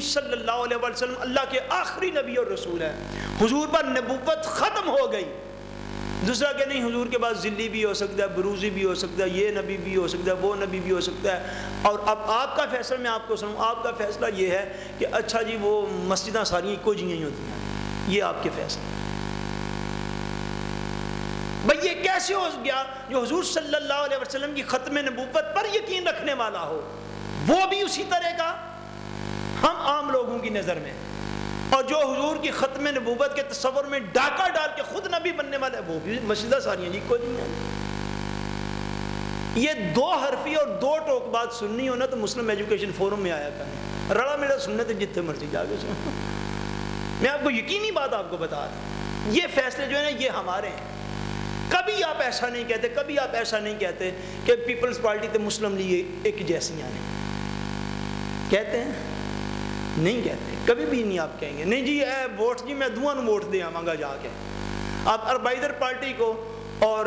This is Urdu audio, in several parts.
صلی اللہ علیہ وسلم اللہ کے آخری نبی اور رسول ہیں، حضور پر نبوت ختم ہو گئی۔ دوسرا کہ نہیں حضور کے بعد ذلی بھی ہو سکتا ہے، بروزی بھی ہو سکتا ہے، یہ نبی بھی ہو سکتا ہے، وہ نبی بھی ہو سکتا ہے، اور اب آپ کا فیصلہ میں آپ کو سنوں، آپ کا فیصلہ یہ ہے کہ اچھا جی وہ مسجدیں ساری کو جی نہیں ہوتی ہیں، یہ آپ کے فیصلے۔ بھئی یہ کیسے ہو گیا جو حضور صلی اللہ علیہ وسلم کی ختم نبوت پر یقین رکھنے والا ہو وہ بھی اسی طرح کا ہم عام لوگوں کی نظر میں، اور جو حضور کی ختم نبوت کے تصور میں ڈاکہ ڈال کے خود نبی بننے والا ہے وہ بھی مسجدہ ساریاں جی کو نہیں ہیں۔ یہ دو حرفی اور دو ٹوک بات سننی ہونا تو مسلم ایجوکیشن فورم میں آیا کریں، رڑا میرا سننے تو جتنے مرضی جا کے سنو۔ میں آپ کو یقینی بات آپ کو بتا رہا ہوں، یہ فیصلے جو ہیں نا یہ ہمارے ہیں۔ کبھی آپ ایسا نہیں کہتے، کبھی آپ ایسا نہیں کہتے کہ پیپلز پارٹی تے مسلم لیگ ایک جیسیاں ہیں، کہتے ہیں؟ نہیں کہتے، کبھی بھی نہیں آپ کہیں گے نہیں جی اے ووٹ جی میں دعا نو ووٹ دے آواں گا جا کے۔ آپ اربائدر پارٹی کو اور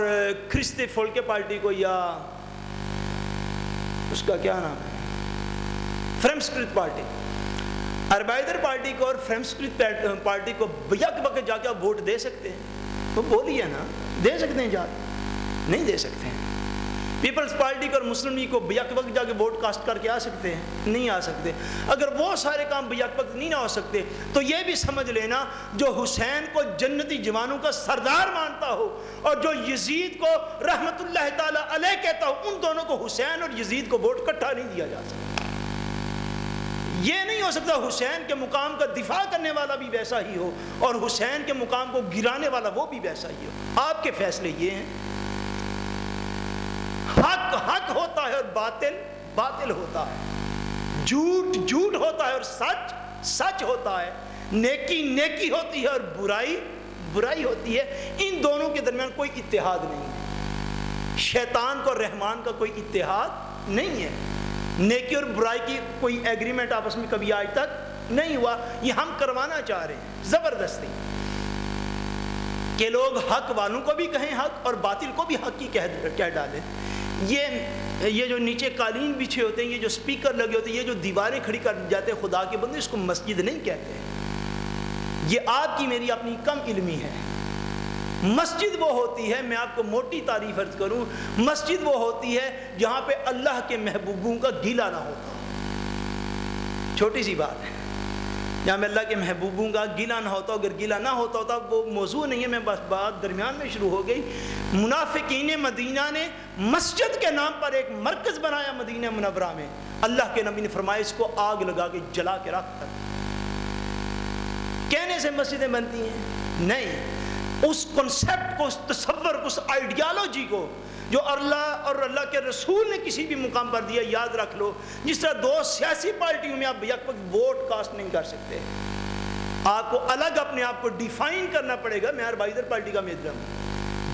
کرستے فولکے پارٹی کو یا اس کا کیا نام ہے فرمسکرت پارٹی، اربائدر پارٹی کو اور فرمسکرت پارٹی کو یک بک جا کے آپ ووٹ دے سکتے ہیں؟ وہ بولی ہے نا، دے سکتے ہیں جا؟ نہیں دے سکتے ہیں۔ پیپلز پارٹی کو اور مسلم لیگ کو بیک وقت جا کے ووٹ کاسٹ کر کے آ سکتے ہیں؟ نہیں آ سکتے۔ اگر وہ سارے کام بیک وقت نہیں نہ ہو سکتے تو یہ بھی سمجھ لینا جو حسین کو جنتی جوانوں کا سردار مانتا ہو اور جو یزید کو رحمت اللہ تعالی علیہ کہتا ہو، ان دونوں کو حسین اور یزید کو ووٹ کٹھا نہیں دیا جا سکتا۔ یہ نہیں ہو سکتا حسین کے مقام کا دفاع کرنے والا بھی ویسا ہی ہو اور حسین کے مقام کو گرانے والا وہ بھی ویسا ہی ہو۔ آپ کے فیصلے یہ ہیں، حق حق ہوتا ہے اور باطل باطل ہوتا ہے، جھوٹ جھوٹ ہوتا ہے اور سچ سچ ہوتا ہے، نیکی نیکی ہوتی ہے اور برائی برائی ہوتی ہے۔ ان دونوں کے درمیان کوئی اتحاد نہیں ہے، شیطان کو رحمان کا کوئی اتحاد نہیں ہے، نیکی اور برائی کی کوئی ایگریمنٹ آپس میں کبھی آج تک نہیں ہوا۔ یہ ہم کروانا چاہ رہے ہیں زبردستی کہ لوگ حق والوں کو بھی کہیں حق اور باطل کو بھی حق کی کہہ ڈالیں۔ یہ جو نیچے قالین بچھے ہوتے ہیں، یہ جو سپیکر لگے ہوتے ہیں، یہ جو دیواریں کھڑی کر جاتے ہیں خدا کے بندے، اس کو مسجد نہیں کہتے ہیں۔ یہ آپ کی میری اپنی کم علمی ہے۔ مسجد وہ ہوتی ہے، میں آپ کو موٹی تعریف عرض کروں، مسجد وہ ہوتی ہے جہاں پہ اللہ کے محبوبوں کا گیلا نہ ہوتا۔ چھوٹی سی بات ہے، جہاں میں اللہ کے محبوبوں کا گیلا نہ ہوتا۔ اگر گیلا نہ ہوتا ہوتا وہ موضوع نہیں ہے، میں بس بات درمیان میں شروع ہو گئی۔ منافقین مدینہ نے مسجد کے نام پر ایک مرکز بنایا مدینہ منورہ میں، اللہ کے نبی نے فرمایا اس کو آگ لگا کے جلا کے رکھ کر۔ کہنے سے مسجدیں بنتی ہیں؟ نہیں، اس کنسپٹ کو، اس تصور کو، اس آئیڈیالوجی کو جو اللہ اور اللہ کے رسول نے کسی بھی مقام پر دیا، یاد رکھ لو۔ جس طرح دو سیاسی پارٹیوں میں آپ یک وقت ووٹ کاسٹ نہیں کر سکتے، آپ کو الگ اپنے آپ کو ڈیفائن کرنا پڑے گا۔ میں اربائدر پارٹی کا ممبر ہوں۔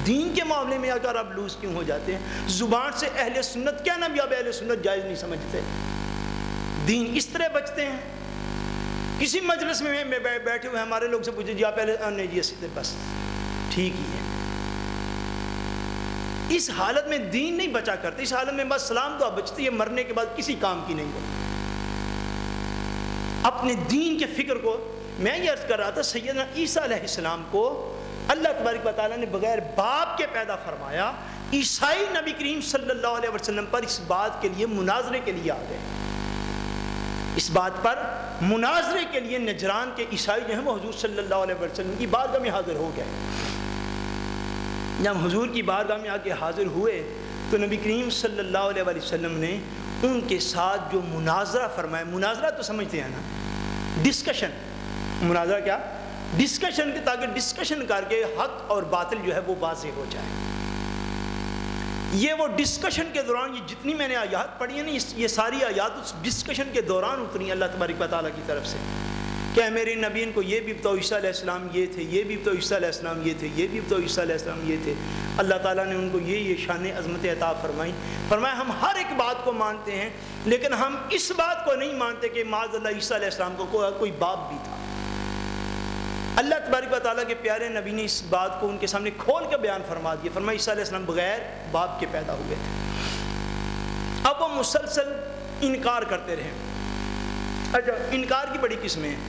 دین کے معاملے میں اگر آپ لوز کیوں ہو جاتے ہیں؟ زبان سے اہل سنت کہنا بھی آپ اہل سنت جائز نہیں سمجھتے۔ دین اس طرح بچتے ہیں۔ کسی مجلس میں بیٹھے ہوئے ہمارے لوگ سے پوچھے جی آپ پہلے نہیں جی اسی بس ٹھیک ہی ہے۔ اس حالت میں دین نہیں بچا کرتے، اس حالت میں بس سلام دعا بچتی ہے، مرنے کے بعد کسی کام کی نہیں ہوتی۔ اپنے دین کے فکر کو میں یہ عرض کر رہا تھا، سیدنا عیسیٰ علیہ السلام کو اللہ تبارک و تعالیٰ نے بغیر باپ کے پیدا فرمایا۔ عیسائی نبی کریم صلی اللہ علیہ وسلم پر اس بات کے لیے مناظرے کے لیے آ گئے، اس بات پر مناظرے کے لیے نجران کے عیسائی جو ہیں وہ حضور صلی اللہ علیہ وسلم کی بارگاہ میں حاضر ہو گئے۔ جب حضور کی بارگاہ میں آ کے حاضر ہوئے تو نبی کریم صلی اللہ علیہ وسلم نے ان کے ساتھ جو مناظرہ فرمایا، مناظرہ تو سمجھتے ہیں نا، ڈسکشن، مناظرہ کیا؟ ڈسکشن، تاکہ ڈسکشن کر کے حق اور باطل جو ہے وہ واضح ہو جائے۔ یہ وہ ڈسکشن کے دوران یہ جتنی میں نے آیات پڑھی ہیں نا، یہ ساری آیات اس ڈسکشن کے دوران اتری ہیں اللہ تبارک و تعالیٰ کی طرف سے کہ میرے نبی ان کو یہ بھی بتاؤ عیسیٰ علیہ السلام یہ تھے، یہ بھی بتاؤ عیسیٰ علیہ السلام یہ تھے، یہ بھی بتاؤ عیسیٰ علیہ السلام یہ تھے۔ اللہ تعالیٰ نے ان کو یہ شان عظمت عطا فرمائی۔ فرمایا ہم ہر ایک بات کو مانتے ہیں لیکن ہم اس بات کو نہیں مانتے کہ معاذ اللہ عیسیٰ علیہ السلام کو کوئی باپ بھی تھا۔ اللہ تبارک و تعالیٰ کے پیارے نبی نے اس بات کو ان کے سامنے کھول کے بیان فرما دیا۔ فرمایا عیسیٰ علیہ السلام بغیر باپ کے پیدا ہوئے تھے۔ اب وہ مسلسل انکار کرتے رہے، اچھا انکار کی بڑی قسمیں ہیں.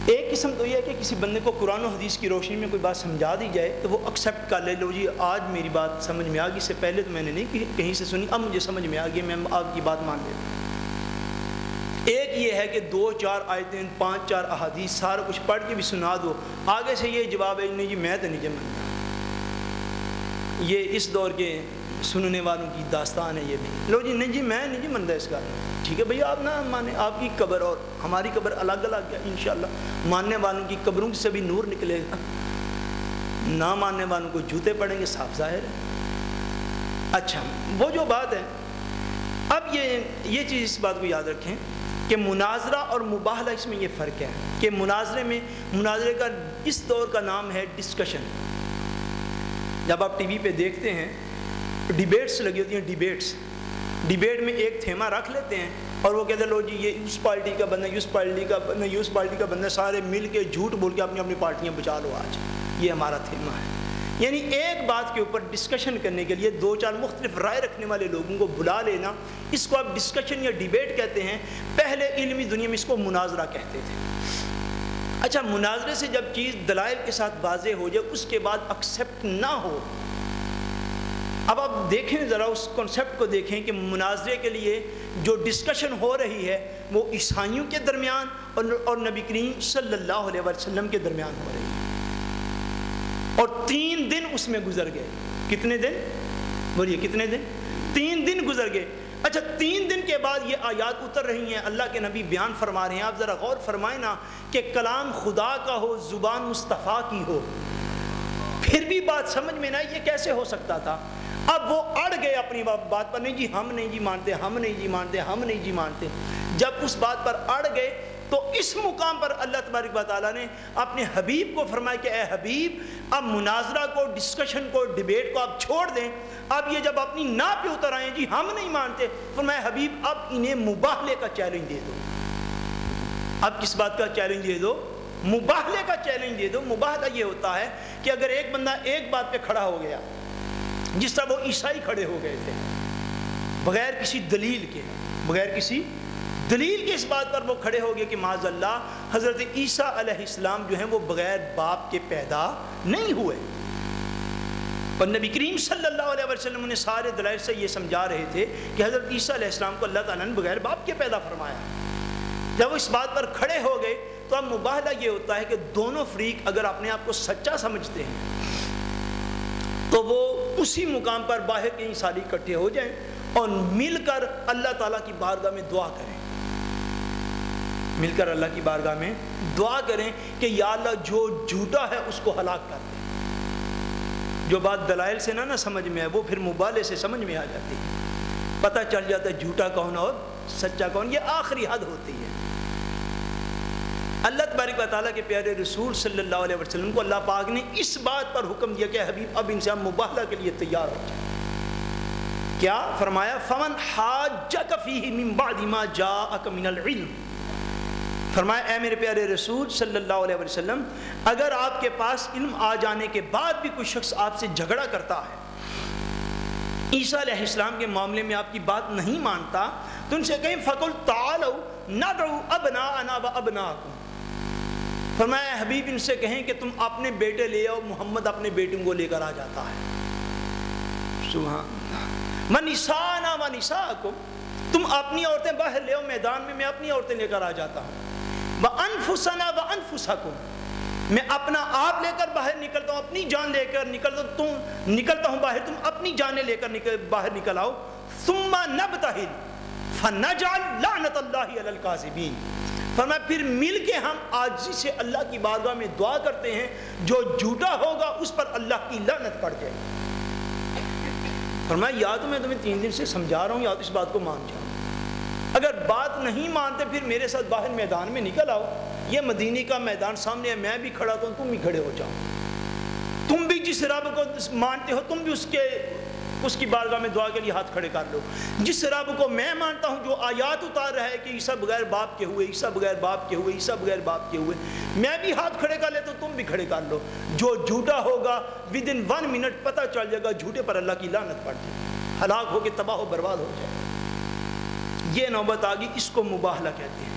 ایک قسم تو یہ ہے کہ کسی بندے کو قرآن و حدیث کی روشنی میں کوئی بات سمجھا دی جائے تو وہ ایکسیپٹ کر لے, لو جی آج میری بات سمجھ میں آ گئی, سے پہلے تو میں نے نہیں کہیں سے سنی, اب مجھے سمجھ میں آ گئی, میں آپ کی بات مان لیتا ہوں. ایک یہ ہے کہ 2-4 آیتیں 5-4 احادیث سارا کچھ پڑھ کے بھی سنا دو, آگے سے یہ جواب ہے نہیں جی میں تو نہیں مانتا. یہ اس دور کے سننے والوں کی داستان ہے. یہ بھی لو جی نہیں جی میں نہیں جی مانتا اس کا. ٹھیک ہے بھئی آپ نہ مانے, آپ کی قبر اور ہماری قبر الگ الگ ہے, انشاءاللہ ماننے والوں کی قبروں سے بھی نور نکلے گا, نہ ماننے والوں کو جوتے پڑیں گے, صاف ظاہر ہے. اچھا وہ جو بات ہے, اب یہ چیز اس بات کو یاد رکھیں کہ مناظرہ اور مباحلہ اس میں یہ فرق ہے کہ مناظرے کا اس دور کا نام ہے ڈسکشن. جب آپ ٹی وی پہ دیکھتے ہیں ڈیبیٹس لگی ہوتی ہیں, ڈیبیٹ میں ایک تھیما رکھ لیتے ہیں اور وہ کہتے ہیں لو جی یہ اس پارٹی کا بندہ, اس پارٹی کا بندہ, اس پارٹی کا بندہ, سارے مل کے جھوٹ بول کے اپنی پارٹیاں بچا لو, آج یہ ہمارا تھیما ہے. یعنی ایک بات کے اوپر ڈسکشن کرنے کے لیے 2-4 مختلف رائے رکھنے والے لوگوں کو بلا لینا, اس کو آپ ڈسکشن یا ڈیبیٹ کہتے ہیں. پہلے علمی دنیا میں اس کو مناظرہ کہتے تھے. اچھا مناظرے سے جب چیز دلائل کے ساتھ واضح ہو جائے, اس کے بعد ایکسیپٹ نہ ہو. اب آپ دیکھیں ذرا اس کنسیپٹ کو دیکھیں کہ مناظرے کے لیے جو ڈسکشن ہو رہی ہے وہ عیسائیوں کے درمیان اور نبی کریم صلی اللہ علیہ وسلم کے درمیان ہو رہی ہے, اور 3 دن اس میں گزر گئے. کتنے دن بولیے, کتنے دن؟ 3 دن گزر گئے. اچھا 3 دن کے بعد یہ آیات اتر رہی ہیں, اللہ کے نبی بیان فرما رہے ہیں. آپ ذرا غور فرمائیں نا کہ کلام خدا کا ہو, زبان مصطفیٰ کی ہو, پھر بھی بات سمجھ میں نہ آئی, یہ کیسے ہو سکتا تھا؟ اب وہ اڑ گئے اپنی بات پر, نہیں جی ہم نہیں جی مانتے, ہم نہیں جی مانتے, ہم نہیں جی مانتے. جب اس بات پر اڑ گئے تو اس مقام پر اللہ تبارک و تعالیٰ نے اپنے حبیب کو فرمایا کہ اے حبیب اب مناظرہ کو, ڈسکشن کو, ڈیبیٹ کو آپ چھوڑ دیں. اب یہ جب اپنی نا پہ اتر آئے جی ہم نہیں مانتے, فرمایا حبیب اب انہیں مباحلے کا چیلنج دے دو. اب کس بات کا چیلنج دے دو؟ مباحلے کا چیلنج دے دو. مباحلہ یہ ہوتا ہے کہ اگر ایک بندہ ایک بات پہ کھڑا ہو گیا, جس طرح وہ عیسائی کھڑے ہو گئے تھے بغیر کسی دلیل کے, اس بات پر وہ کھڑے ہو گئے کہ معاذ اللہ حضرت عیسیٰ علیہ السلام جو ہیں وہ بغیر باپ کے پیدا نہیں ہوئے. اور نبی کریم صلی اللہ علیہ وسلم نے سارے دلائل سے یہ سمجھا رہے تھے کہ حضرت عیسیٰ علیہ السلام کو اللہ تعالیٰ نے بغیر باپ کے پیدا فرمایا. جب وہ اس بات پر کھڑے ہو گئے تو اب مباحلہ یہ ہوتا ہے کہ دونوں فریق اگر اپنے آپ کو سچا سمجھتے ہیں تو وہ اسی مقام پر باہر کہیں ساری اکٹھے ہو جائیں اور مل کر اللہ تعالیٰ کی بارگاہ میں دعا کریں. مل کر اللہ کی بارگاہ میں دعا کریں کہ یا اللہ جو جھوٹا ہے اس کو ہلاک کر دے. جو بات دلائل سے نہ سمجھ میں ہے وہ پھر مبالغے سے سمجھ میں آ جاتی ہے, پتہ چل جاتا ہے جھوٹا کون اور سچا کون. یہ آخری حد ہوتی ہے. اللہ تبارک و تعالیٰ کے پیارے رسول صلی اللہ علیہ وسلم کو اللہ پاک نے اس بات پر حکم دیا کہ حبیب اب ان سے ہم مباحلہ کے لیے تیار ہو جائیں. کیا فرمایا؟ فمن حاجک فیہ من بعد ما جاءک من العلم. فرمایا اے میرے پیارے رسول صلی اللہ علیہ وسلم, اگر آپ کے پاس علم آ جانے کے بعد بھی کوئی شخص آپ سے جھگڑا کرتا ہے, عیسیٰ علیہ السلام کے معاملے میں آپ کی بات نہیں مانتا, تو ان سے کہیں فقل تعالوا ندعو ابناءنا وابناءکم. فرمایا حبیب ان سے کہیں کہ تم اپنے بیٹے لے آؤ, محمد اپنے بیٹوں کو لے کر آ جاتا ہے. سبحان اللہ. ونساءنا ونساءکم, تم اپنی عورتیں باہر لے آؤ میدان میں اپنی عورتیں لے کر آ جاتا ہوں. وانفسنا وانفسکم, میں اپنا آپ لے کر باہر نکلتا ہوں, اپنی جان لے کر نکلتا ہوں باہر, تم اپنی جانیں لے کر باہر نکل آؤ. ثم نبتہل فنجعل لعنت اللہ علی الکاذبین. فرمایا پھر مل کے ہم عاجزی سے اللہ کی بارگاہ میں دعا کرتے ہیں, جو جھوٹا ہوگا اس پر اللہ کی لعنت پڑ جائے. فرمایا یا تو میں تمہیں 3 دن سے سمجھا رہا ہوں یا تو اس بات کو مان جاؤ. اگر بات نہیں مانتے پھر میرے ساتھ باہر میدان میں نکل آؤ. یہ مدینے کا میدان سامنے ہے, میں بھی کھڑا تو تم بھی کھڑے ہو جاؤ. تم بھی جس رب کو مانتے ہو تم بھی اس کی بارگاہ میں دعا کے لیے ہاتھ کھڑے کر لو. جس رب کو میں مانتا ہوں جو آیات اتار رہا ہے کہ عیسیٰ بغیر باپ کے ہوئے, عیسیٰ بغیر باپ کے ہوئے, عیسیٰ بغیر باپ کے ہوئے, میں بھی ہاتھ کھڑے کر لیتا ہوں, تم بھی کھڑے کر لو. جو جھوٹا ہوگا ودن 1 منٹ پتہ چل جائے گا, جھوٹے پر اللہ کی لعنت پڑ جائے گی, ہلاک ہو کے تباہ و برباد ہو جائے گا. یہ نوبت آ گئی, اس کو مباحلہ کہتے ہیں.